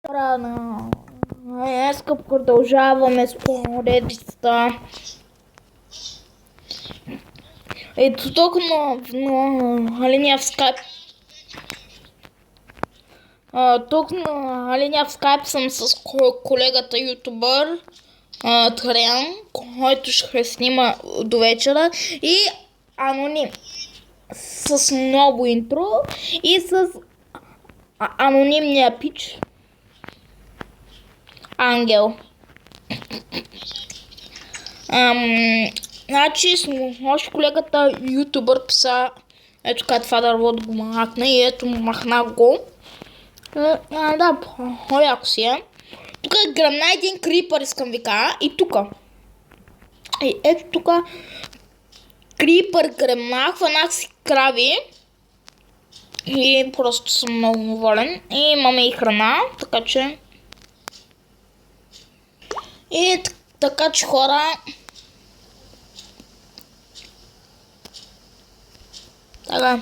Рано. Днес продължаваме с поредицата. Ето тук на линия в скайп. Тук на линия в скайп съм с колегата ютубър Трян, който ще снима до вечера, и аноним с много интро и с анонимния пич Ангел. Значи, още колегата ютубър писа, ето така това дърво да го махна, и ето махнах го. Да, по-яко си е. Тук гръмна един крипър, искам ви кажа, и тука. И ето тука крипър гръмна, хванах си крави и просто съм много доволен. И имаме и храна, така че... И така че, хора... Така.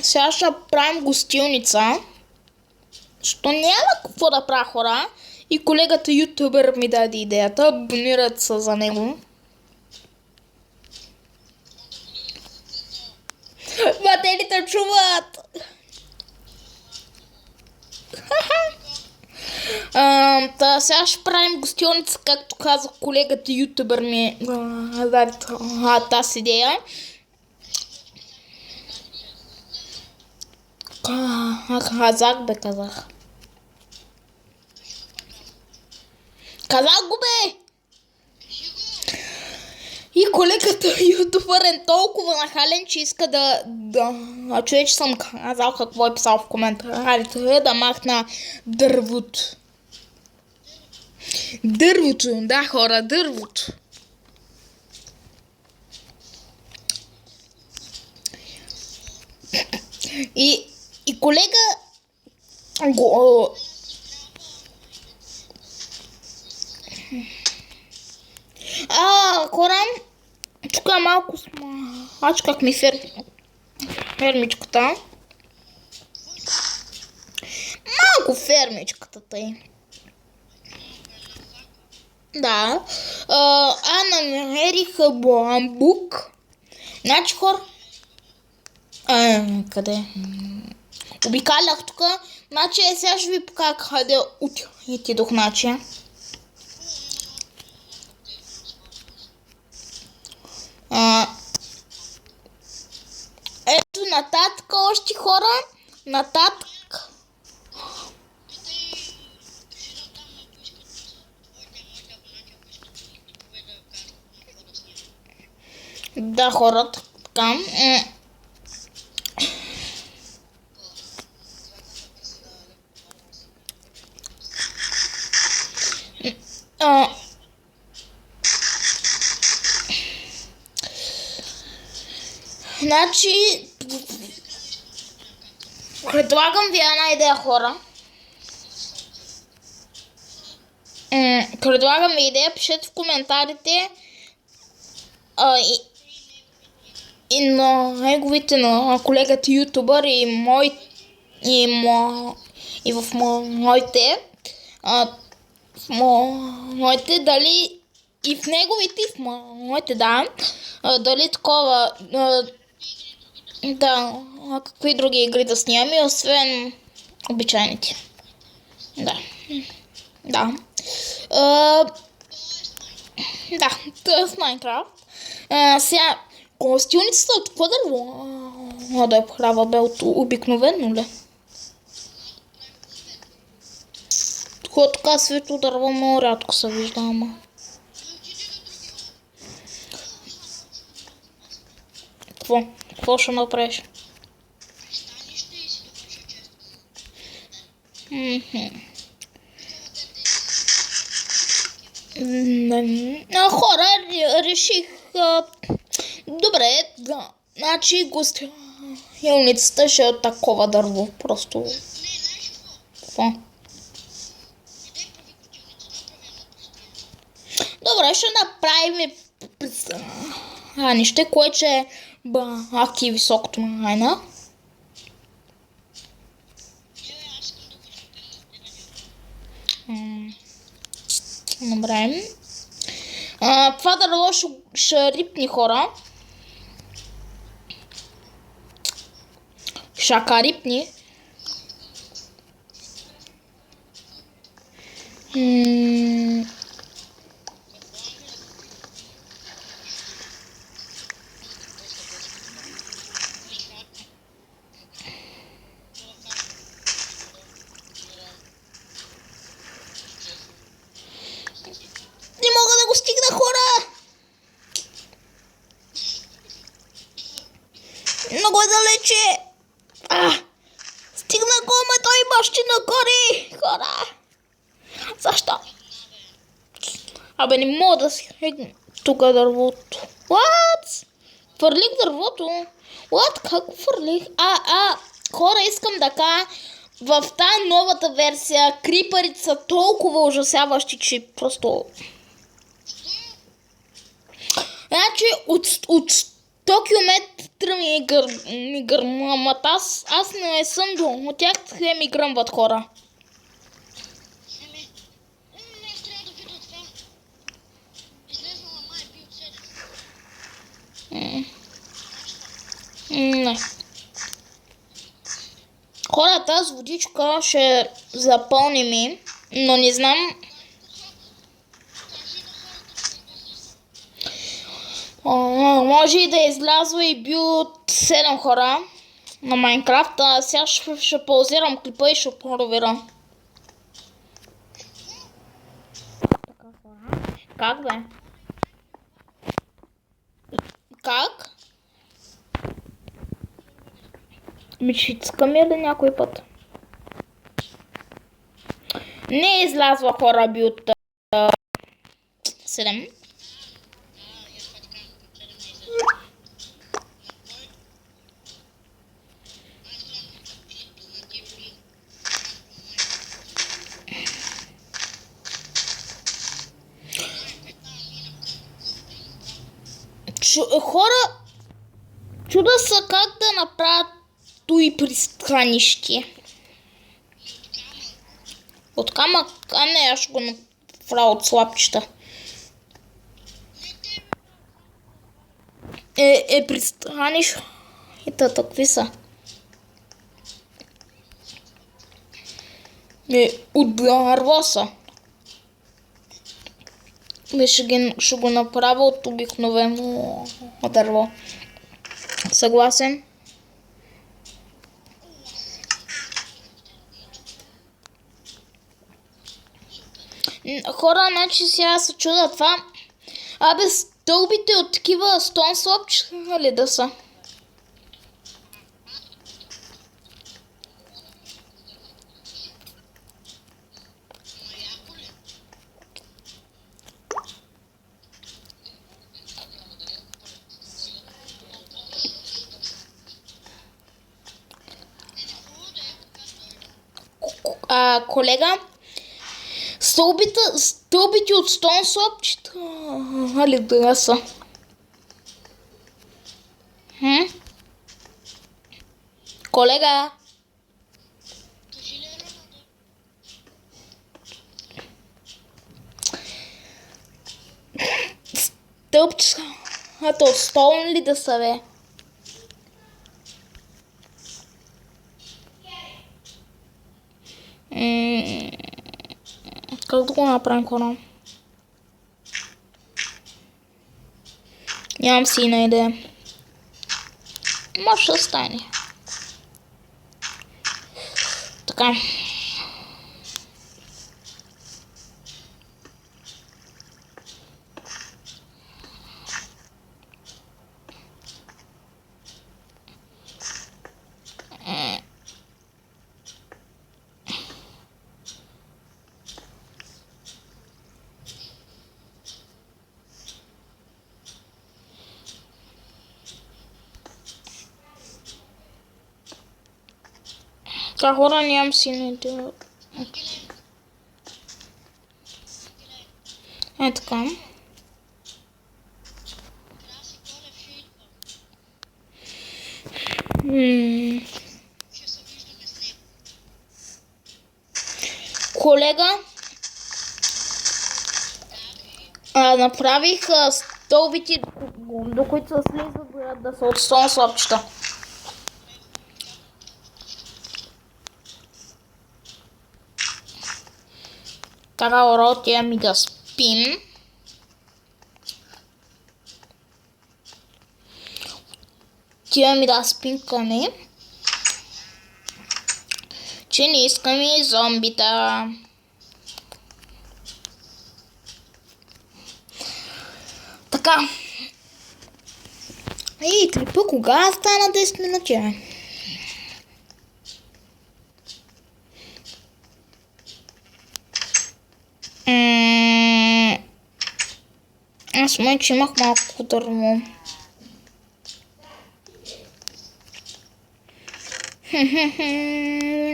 Сега ще правим гостилница. Що няма какво да правя, хора. И колегата ютубър ми даде идеята. Абонират се за него. Батерите чуват! Сега ще правим гостилница, както казах, колегата ютубър ми даде тази идея. Казах. Казах го, бе! И колегата ютубър е толкова нахален, че иска да чуе, че съм казал какво е писал в коментарите, да махна дървото. Дървото, да, хора, дървото. И колега го... Хора, тук е малко смачках ми фермичката. Малко фермичката тъй. Да. Намерих бамбук. Значи, хора... къде? Обикалях тук. Значи, сега ще ви покажа къде отидох, значи. Ето нататък още, хора. Нататък. Да, хора, така. Значи, предлагам ви една идея, хора. Предлагам ви идея, пишете в коментарите и на неговите, на колегата ютубър и в моите. Моите, дали и в неговите, и в моите, да. Дали такова... Да, какви други игри да снимаме, освен обичайните. Да. Да. Да, т.е. Майнкрафт. Сега, гостилницата от какво дърво? Да е права, бе, от обикновено ли? Така светло дърво много рядко се вижда, ама. Какво ще направиш? Хора, реших... Добре, да. Значи гостилницата ще е такова дърво. Просто... Какво? Добре, ще направим... Нищо, което е баки високото майна. Добре. Това дърво ще рипни хора. Шака рипни. Не мога да го стигна, хора! Много е далече! Стигна го, ме той бащи на гори! Хора! Защо? Абе, не мога да стигна тук дървото. What? Фърлих дървото? What? Как го фърлих? Хора, искам да кажа, в тази новата версия крипърите са толкова ужасяващи, че просто... Значи от 100 км ми гърмат. Аз не съм до тях, ми гръмват, хора. Не. Хора, тази водичка ще запълним, но не знам... Може и да е излязло и би от 7 хора на Майнкрафт. Сега ще паузирам клипа и ще проверя. Как бе? Как? Мечицка ми е ли някой път? Не е излязла, хора, би от 7. Хора, чуда са как да направят той пристанище. От камък? Не, аз ще го направя от слапчета. Пристанище. Ето, такви са. От дърво са. Ще го направя от обикновено дърво. Съгласен? Хора, значи сега се чуда това. Абе, стълбите от такива стон слъпчета ли да са? Колега, стълбите от стон слъпчета ли да са? Колега? Стълбчета от стон ли да са, бе? Как да го направим, хора? Нямам си една идея. Може да стане. Така. Така, хора, нямам си на идея. Така. Колега, Направих стълбите, до които се слизат да са от стон слабчета. Така, ура, отиваме да спим. Отиваме да спим, кане. Че не искаме зомбита. Така. Ей, клипа, кога стана 10 минути? Аз май, че имах малко дърво.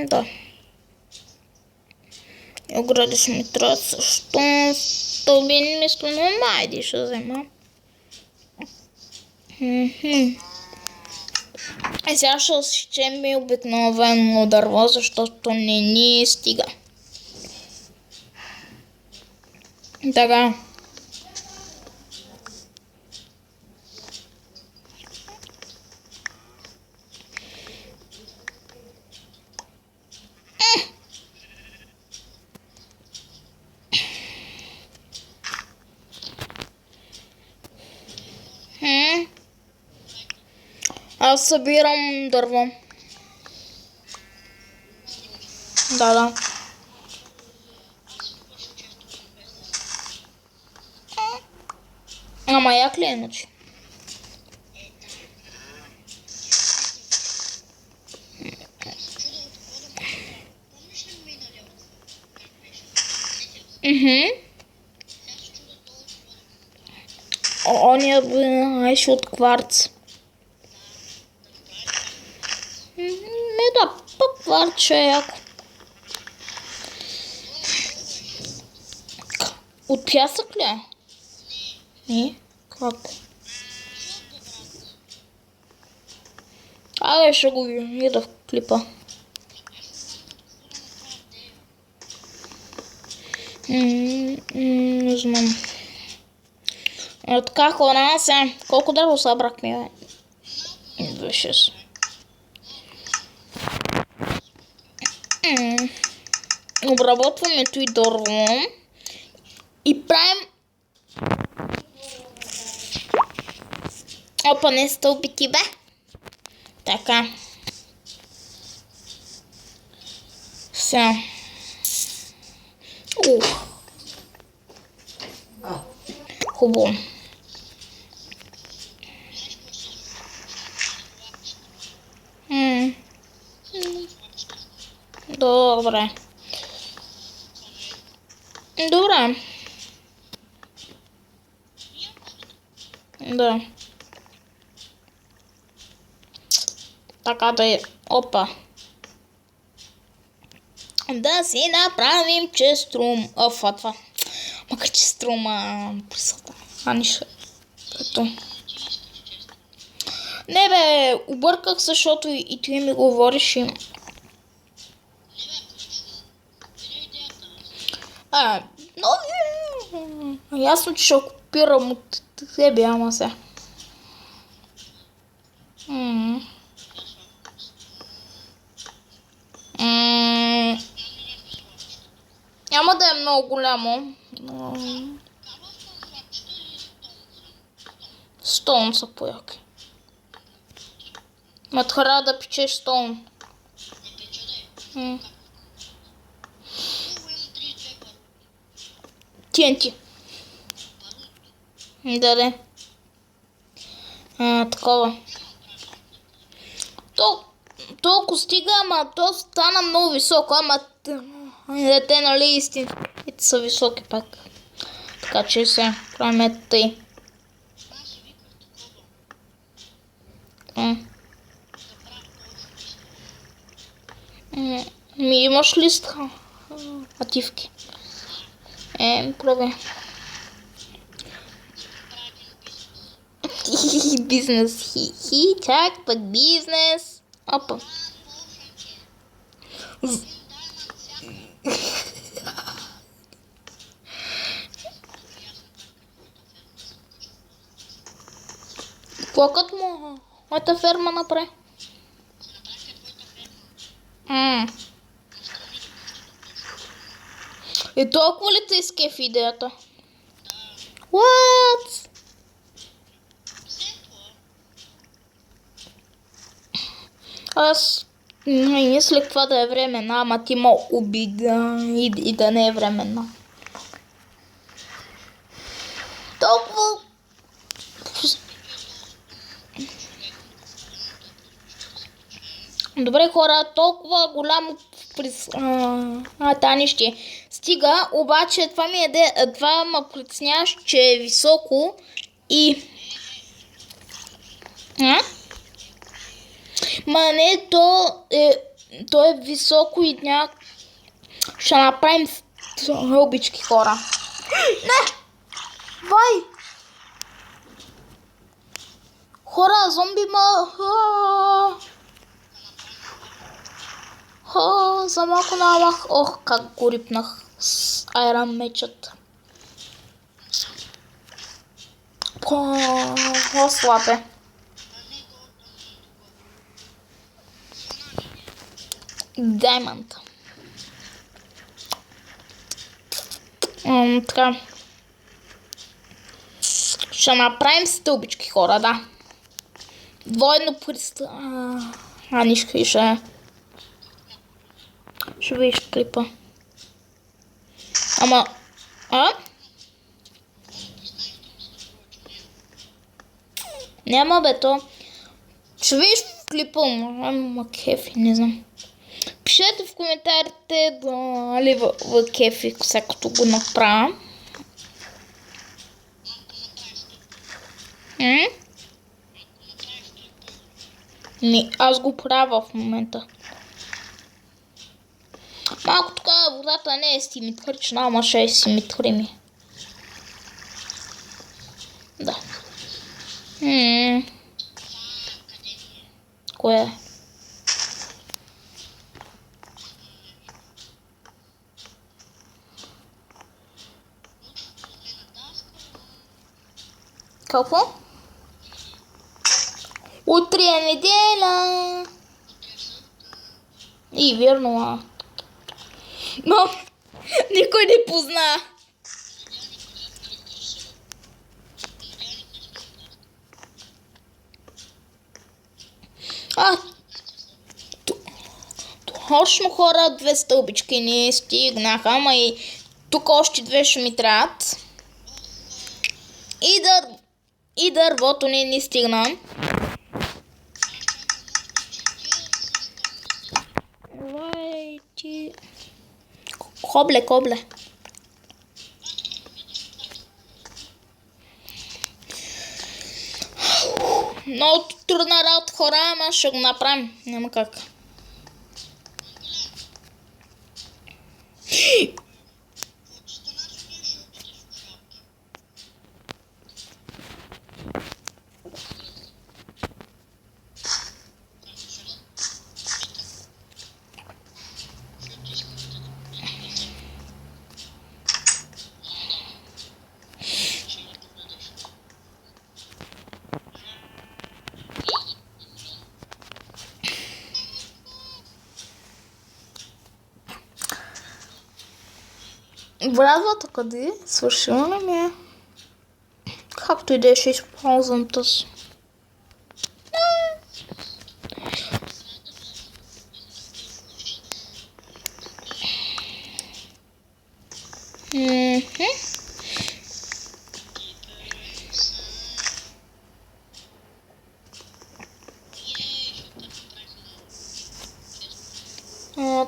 Да. И огради ми трябва също. Стълби вместо на майди ще взема. И сега ще сечем и обикновено дърво, защото не ни стига. Така. Аз събирам дърво. Да. Ама як ли иначе? Оня беше от кварц. Да, пък кварц е яко. От пясък ли е? Не? Как? Абе, ще го видя в клипа. Не знам. Така, хора, сега. Колко дърво събрахме, бе? 26. Обработваме и дърво. И правим... Опа, не стълбики, бе. Така. Сега. Хубаво. Добре. Добре. Да. Така да е. Опа. Да си направим честрум. Това. Макар че струма присъда. Нищо. Като. Не бе, обърках, защото и ти ми говориш и... Ясно, че ще копирам от тебе, ама се. Няма да е много голямо. Стоун са пояки. Ма трябва да печеш стоун. TNT. Да. Такова. Толкова стига, ама то стана много високо, ама те, нали, истинските са високи пак. Така че се правим тъй. Имаш ли ативки? Пробвай. Бизнес. Так, пък бизнес. Опа. Моята ферма направи. И толкова ли те изкефи идеята? What? Аз не мисля каква да е временна, ама ти ма обида и да не е временна. Толкова... Добре хора, толкова голямо Тани ще стига, обаче това ме притесняваш, че е високо и... Ма не, то е високо и ще направим стълбички хора. Не! Вай! Хора, зомби за малко намах. Ох, как го рипнах с айран мечът. Слаб е. Даймонд. Така. Ще направим стълбички хора, да. Двойно нищо и ще видиш клипа. Ама... Няма бе то. Ще видиш в клипа, ама кефи, не знам. Пишете в коментарите дали в кефи, всякото го направя. Аз го правя в момента. Малко така водата не е симетрична, ама ще е симетрими. Да. Кое е? Какво? Утре е неделя. И верно, но никой не позна. Точно хора, 2 стълбички не стигнаха, ама и тук още 2 ще ми трябват. И дървото не стигна. Кобле. Много трудна работа хора, ама ще го направим. Няма как. Бразвата къде? Свършила ли ми е? Както и да е, ще използвам тази.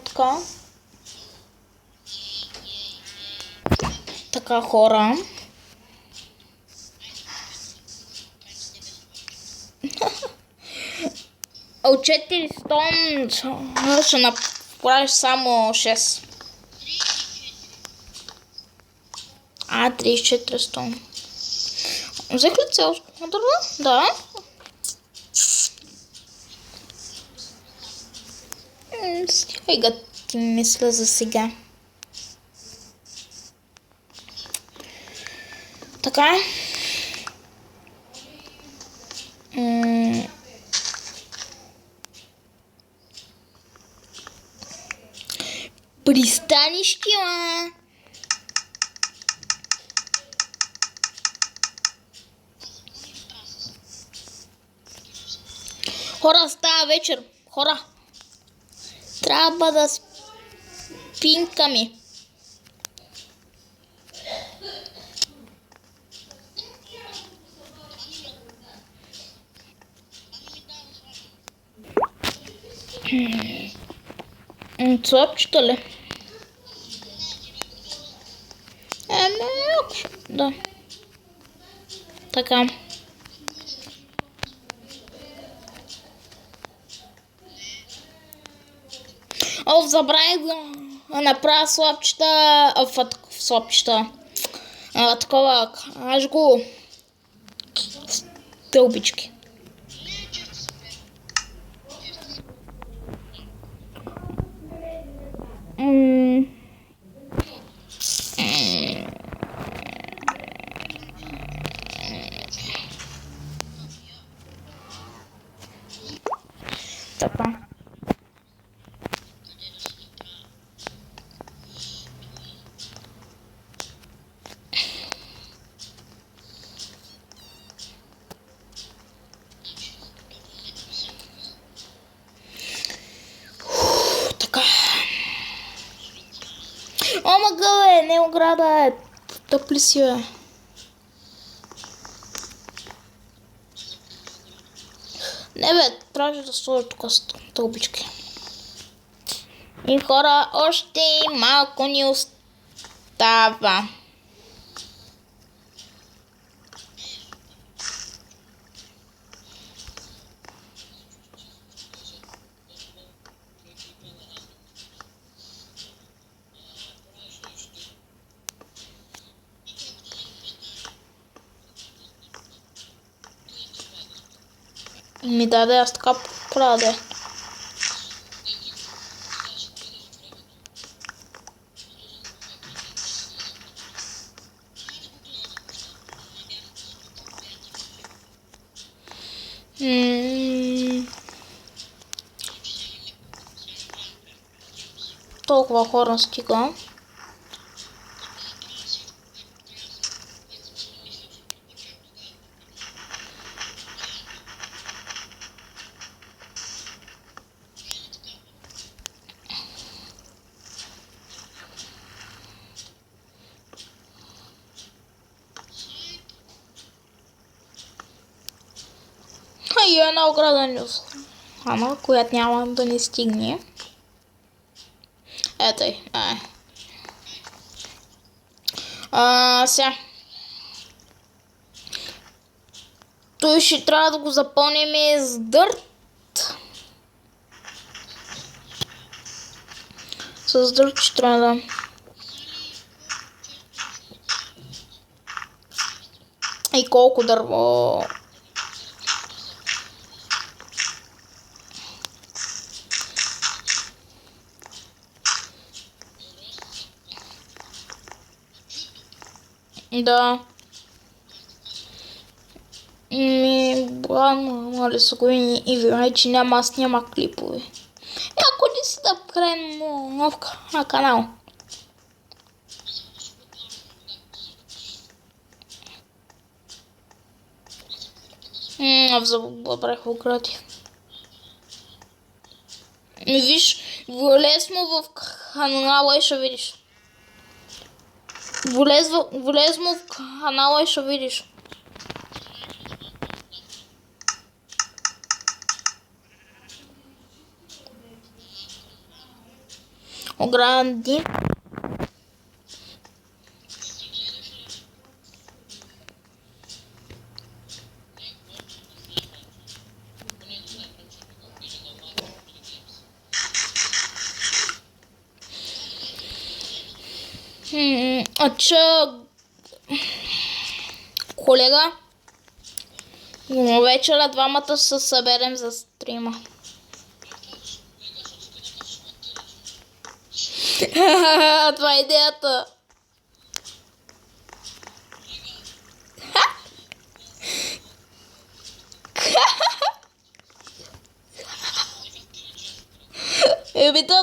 Така. Така хора. От 400 ще направиш само 6. 34 стон. Взех ли цялото дърво? Да. Стига ти мисля за сега. Така. Пристанище, ма. Хора, става вечер. Хора. Трябва да спинкаме. Цопчета ли? Да. Така. Забравих да направя слабчета в слабчета. Такова, аж го стълбички. Така. О, мъгъл не ограда тъпли си, бе. Не, бе, трябваше да сложа тук стълбички. И хора, още малко ни остава. Ми даде, аз така правя. Толкова хора стига. И една ограда Ама, която няма да не стигне. Ето и. Сега. Той ще трябва да го запълним с дърт. С дърт ще трябва да... И колко дърво... Да. Мали са години и вие, че аз няма клипове. Ако ли си да правим нов канал? Забравих огради. Виж, влез му в канала и ще видиш. Влез му в канала и ще видиш. Огради. Колега, вечера двамата се съберем за стрима. Това е идеята.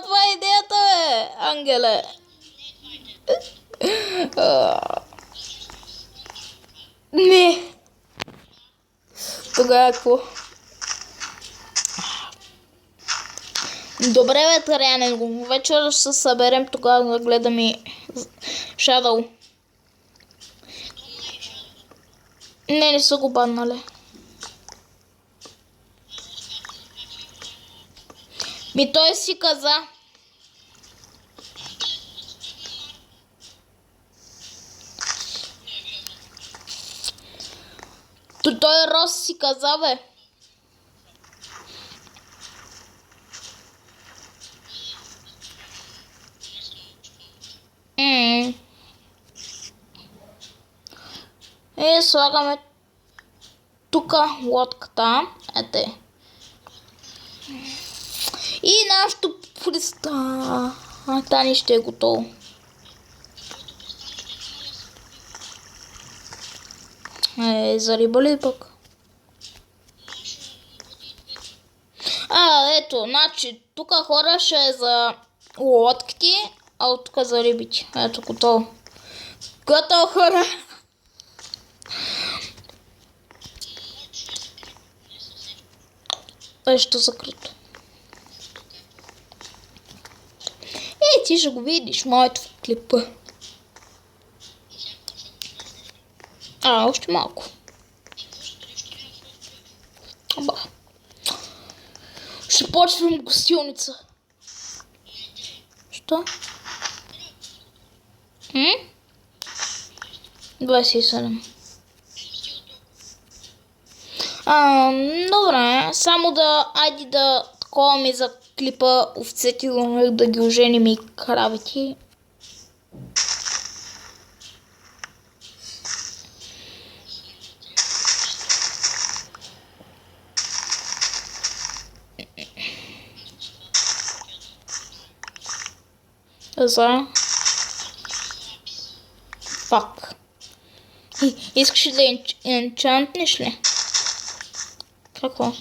Това е идеята, бе. Ангеле. Не. Тогава какво? Добре, бе, Таряне, го. Вечер ще се съберем тогава да гледаме Shadow. Не са го баннали. Той си каза. Той Рос си каза, бе. Слагаме тука лодката. Ете. И нашето Тани ще е готово. За риба ли пък? Ето, значи, тук хора ще е за лодките, а от тук за рибите. Ето, готово. Готово, хора! Нещо закрито. Ти ще го видиш, моето в клипа. Още малко. Ще почвам гостилница. Що? 27. Добре, само айди да такова ми за клипа овцете да ги оженим и кравите. Пак. Искаш да енчантнеш ли? Какво?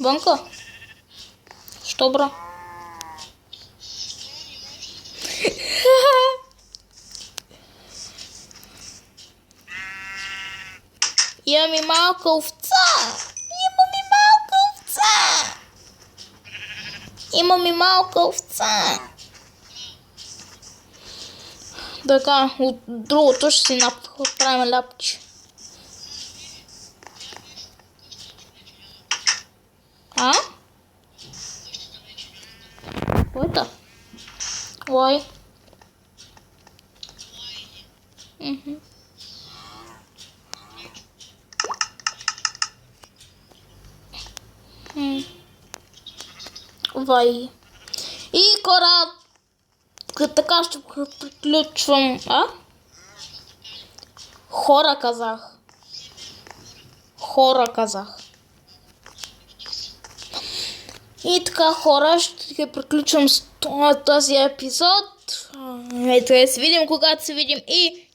Вънка? Що, бро? Имам и малка овца! Имам и малка овца! Така, от другото ще си направим ляпче. What? Why? Вай. И хора, така ще приключвам. Хора казах. И така, хора, ще приключвам с този епизод. Ето, се видим, когато се видим и